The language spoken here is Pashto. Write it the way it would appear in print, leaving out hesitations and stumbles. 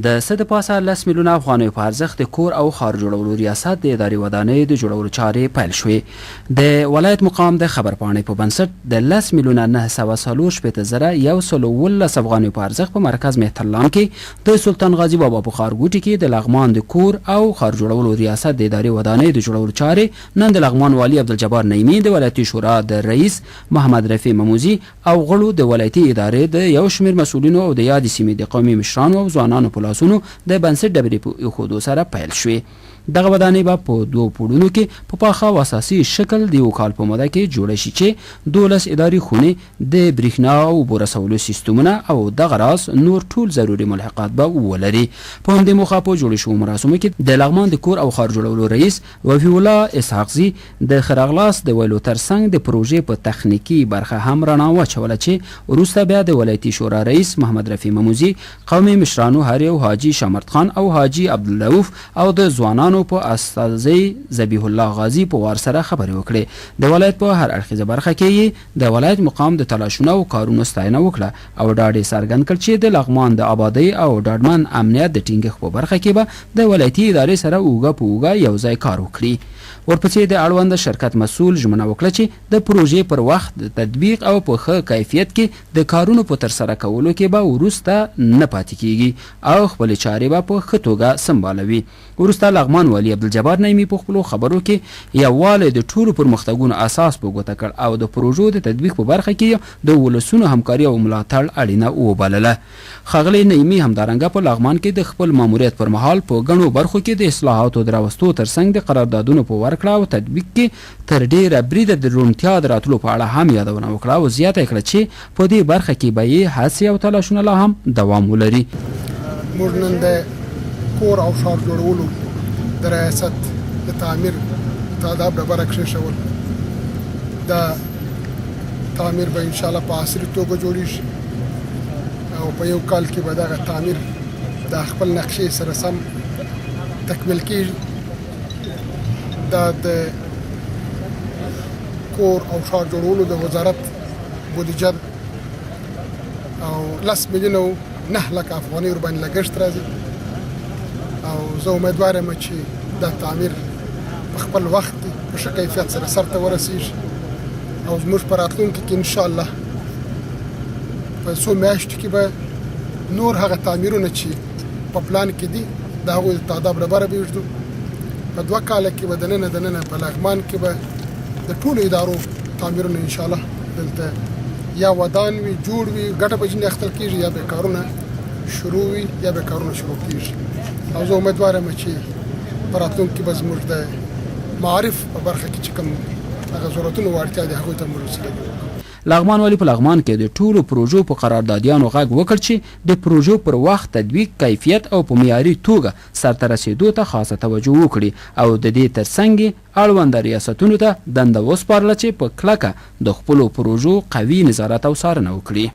د څه د پاسه 10 میلیونه افغانیو په ارزښت د کور او ښار جوړولو ریاست د اداري ودانۍ د جوړولو چارې پیل شوې. د ولایت مقام د خبرپاڼې په بنسټ د 10 میلیونه 914,112 افغانیو په ارزښت په مرکز مهترلام کې د سلطان غازي بابا په ښارګوټي کې د لغمان د کور او ښار جوړولو ریاست د اداري ودانۍ د جوړولو چارې نن د لغمان والي عبدالجبار نعیمي د ولایتي شورا د رئیس محمد رفیع مموزي او غړو د ولایتي ادارې د یو شمېر مسؤلینو او د یادې سیمې د قومي مشرانو او ځوانانو په لاسونو د بنسټ ډبرې په ایښودو سره پیل شوې. دغه ودانۍ به په 2 پوړونو کې په پاخه او اساسي شکل د 1 کال په موده کې جوړه شي چې 12 اداري خونې د برېښنا او اوبو رسولو سیستمونه او دغه راز نور ټول ضروري ملحقات به ولري. په همدې موخه په جوړې شوو مراسمو کې د لغمان د کور او ښار جوړولو رئیس وفي الله اسحاقزي د ښه راغلاست د ویلو ترڅنګ د پروژې په تخنیکي برخه هم رڼا واچوله چې وروسته بیا د ولایتي شورا رئیس محمد رفیع مموزي، قومي مشرانو هر یو حاجي شامرد خان او حاجي عبدالرؤف او د ځوانانو په استاذي ذبیح الله غازی په وار سره خبرې وکړې. د ولایت په هر اړخیزه برخه کې د ولایت مقام د تلاشونو او کارونو ستاینه وکړه او ډاډ یې څرګند کړ چې د لغمان د آبادۍ او ډاډمن امنیت د ټینګښت په برخه کې به د ولایتي ادارې سره اوږه په اوږه یو ځای کار وکړي. ورپسې د اړوند شرکت مسؤل ژمنه وکړه چې د پروژې پر وخت د تطبیق او په ښه کیفیت کې د کارونو په ترسره کولو کې به وروسته نه پاتې کیږي او خپلې چارې به په ښه توګه سمبالوي. وروسته لغمان والي عبدالجبار نعیمي په خپلو خبرو کې یووالی د ټولو پرمختګونو اساس په ګوته کړ او د پروژو د تطبیق په برخه کې د ولسونو همکاري او ملاتړ اړینه وبلله. ښاغلی نعیمي همدارنګه په لغمان کې د خپل ماموریت پر مهال په ګڼو برخو کې د اصلاحاتو د راوستو ترڅنګ د قراردادونو په ورکړه او تطبیق کې تر ډیره بریده د روڼتیا د راتلو په اړه هم یادونه وکړه او زیاته کړه چې په دې برخه کې به یې هڅې او تلاشونه لا هم دوام ولري. موږ نن د کور او ښار جوړولو د ریاست د تعمیر تاداب ډبره کېښول. دا تعمیر به انشاءالله په عصري توګه جوړیږي او په 1 کال کې به دغه تعمیر د خپل نقشې سره سم تکمیل کېږي. دا د کور او ښار جوړولو د وزارت بودیجه او 10 میلیونه 9 لکه افغانۍ ورباندې لګښت راځي او زه امیدوار یم چې دا تعمیر په خپل وخت په ښه کیفیت سره سرته ورسیږي او زموږ په راتلونکي کې انشاءالله په څو میاشتو کې به نور هغه تعمیرونه چې په پلان کې دي د هغوی د تعداد ډبره به وږدو. په 2 کاله کې به دننه په لغمان کې به د ټولو ادارو تعمیرونه انشاءالله دلته یا ودان وي، جوړ وي، ګټه به ځینې اخیستل کېږي یا به کارونه شروع وي یا به کارونه شروع کېږي. او زه امیدوار یم چې په راتلونکي کې به زموږ د معارف په برخه کې چې کوم هغه ضرورتونه او اړتیا دي هغوی ته موږ رسېږو. لغمان والي په لغمان کې د ټولو پروژو په قراردادیانو غږ وکړ چې د پروژو پر وخت تطبیق، کیفیت او په معیاري توګه سرته رسېدو ته خاصه توجه وکړي او د دې ترڅنګ اړونده ریاستونو ته دنده وسپارله چې په کلکه د خپلو پروژو قوي نظارت او څارنه وکړي.